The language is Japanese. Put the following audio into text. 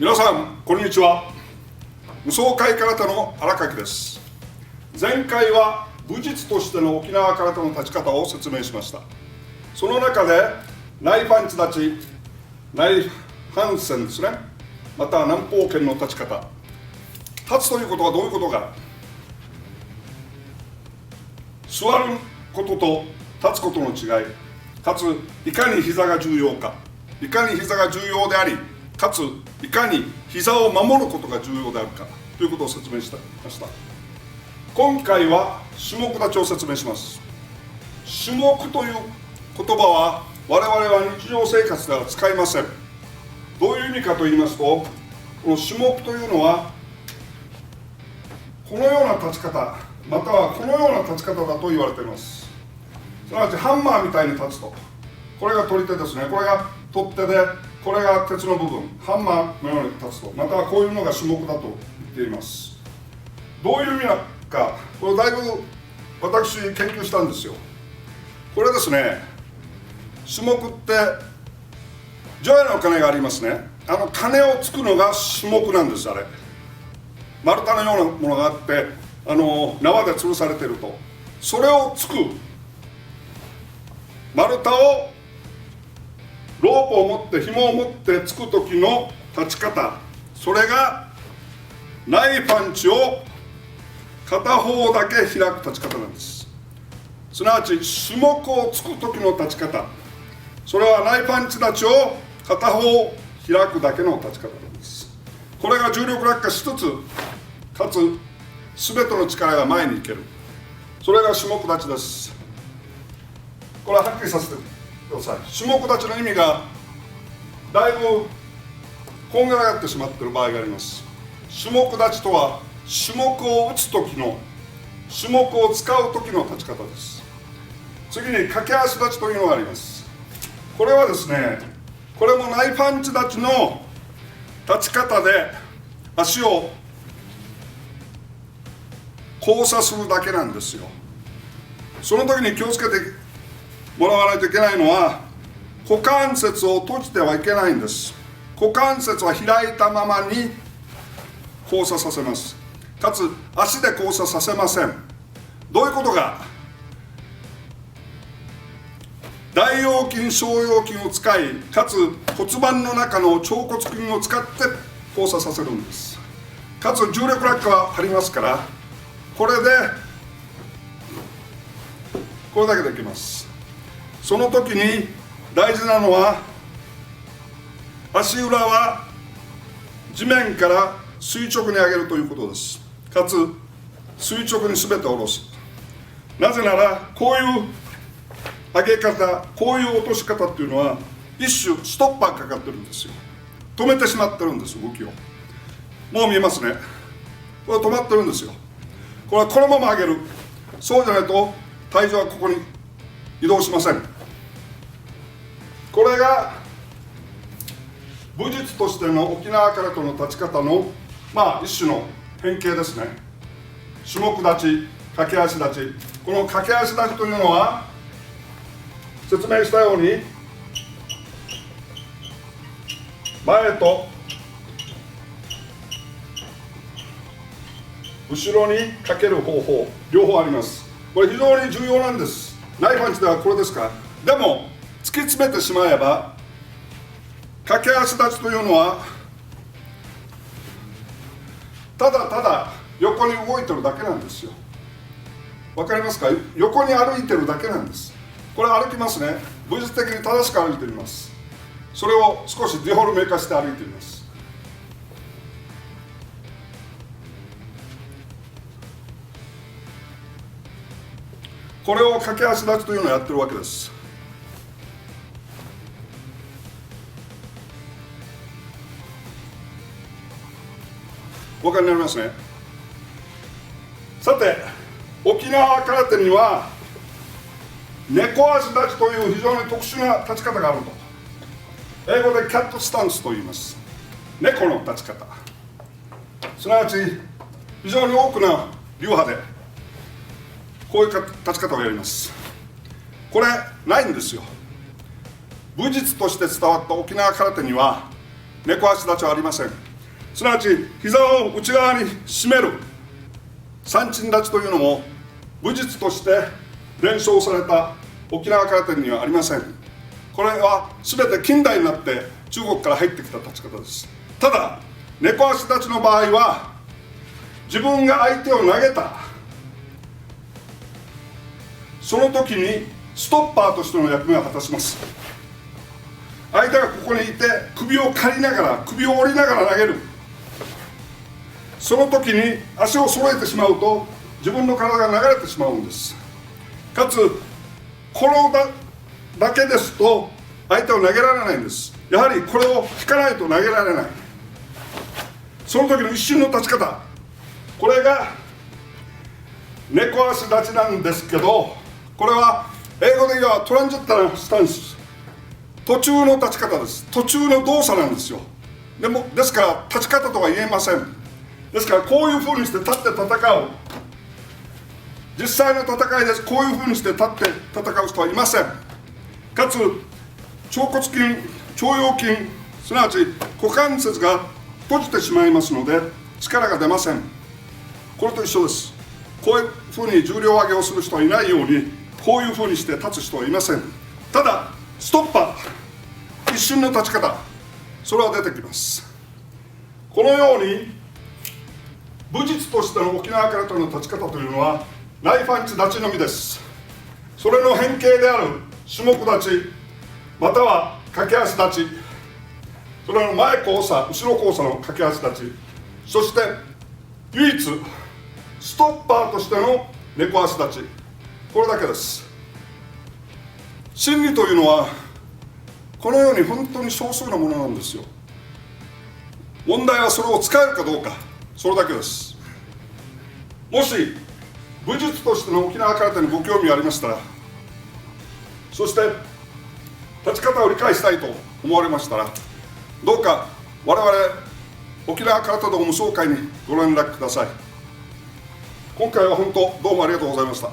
皆さんこんにちは。無双会空手の荒垣です。前回は武術としての沖縄空手の立ち方を説明しました。その中で内パンチ立ち、内反戦ですね、または南方拳の立ち方。立つということはどういうことか。座ることと立つことの違い、かついかに膝が重要か、いかに膝が重要であり、かついかに膝を守ることが重要であるかということを説明しました。今回は種目立ちを説明します。種目という言葉は我々は日常生活では使いません。どういう意味かと言いますと、この種目というのはこのような立ち方、またはこのような立ち方だと言われています。すなわちハンマーみたいに立つと、これが取り手ですね、これが取っ手で、これが鉄の部分、ハンマーのように立つと、またはこういうのが種目だと言っています。どういう意味か、これだいぶ私研究したんですよ。これですね、種目って除夜の鐘がありますね。鐘をつくのが種目なんです。あれ丸太のようなものがあって縄で吊るされていると、それをつく丸太をロープを持って紐を持ってつく時の立ち方、それが内パンチを片方だけ開く立ち方なんです。すなわち種目をつく時の立ち方、それは内パンチ立ちを片方開くだけの立ち方なんです。これが重力落下しつつかつ全ての力が前に行ける、それが種目立ちです。これははっきりさせてください。種目立ちの意味がだいぶこんがらがってしまっている場合があります。種目立ちとは種目を打つ時の、種目を使う時の立ち方です。次に駆け足立ちというのがあります。これはですね、これも内パンチ立ちの立ち方で足を交差するだけなんですよ。その時に気をつけてもらわないといけないのは、股関節を閉じてはいけないんです。股関節は開いたままに交差させます。かつ足で交差させません。どういうことか。大腰筋小腰筋を使い、かつ骨盤の中の腸骨筋を使って交差させるんです。かつ重力落下はありますから、これでこれだけでいきます。その時に大事なのは、足裏は地面から垂直に上げるということです。かつ垂直に全て下ろす。なぜならこういう上げ方、こういう落とし方っていうのは一種ストッパーかかってるんですよ。止めてしまってるんです、動きを。もう見えますね。これ止まってるんですよ。これはこのまま上げる。そうじゃないと体重はここに移動しません。これが武術としての沖縄空手の立ち方の一種の変形ですね。種目立ち、駆け足立ち。この駆け足立ちというのは説明したように前と後ろにかける方法、両方あります。これ非常に重要なんです。内パンチではこれですから。でも突き詰めてしまえば、駆け足立ちというのはただただ横に動いてるだけなんですよ。わかりますか？横に歩いてるだけなんです。これ歩きますね。武術的に正しく歩いてみます。それを少しデフォルメ化して歩いてみます。これを駆け足立ちというのをやってるわけです。お分かりになりますね。さて、沖縄空手には猫足立ちという非常に特殊な立ち方があると。英語でキャットスタンスと言います。猫の立ち方。すなわち非常に多くの流派でこういう立ち方をやります。これないんですよ。武術として伝わった沖縄空手には猫足立ちはありません。すなわち膝を内側に締める三鎮立ちというのも武術として伝承された沖縄空手にはありません。これは全て近代になって中国から入ってきた立ち方です。ただ猫足立ちの場合は自分が相手を投げたその時にストッパーとしての役目を果たします。相手がここにいて首を刈りながら首を折りながら投げる、その時に足を揃えてしまうと自分の体が流れてしまうんです。かつこのだけですと相手を投げられないんです。やはりこれを引かないと投げられない。その時の一瞬の立ち方、これが猫足立ちなんですけど、これは英語で言えばトランジッタースタンス、途中の立ち方です。途中の動作なんですよ。ですから立ち方とは言えません。ですからこういうふうにして立って戦う、実際の戦いです。こういうふうにして立って戦う人はいません。かつ腸骨筋、腸腰筋、すなわち股関節が閉じてしまいますので力が出ません。これと一緒です。こういうふうに重量上げをする人はいないように、こういうふうにして立つ人はいません。ただストッパー、一瞬の立ち方、それは出てきます。このように武術としての沖縄空手の立ち方というのはナイファンチ立ちのみです。それの変形である種目立ち、または駆け足立ち、それの前交差後ろ交差の駆け足立ち、そして唯一ストッパーとしての猫足立ち、これだけです。真理というのはこのように本当に少数のものなんですよ。問題はそれを使えるかどうか、それだけです。もし武術としての沖縄空手にご興味がありましたら、そして立ち方を理解したいと思われましたら、どうか我々沖縄空手道無双会にご連絡ください。今回は本当どうもありがとうございました。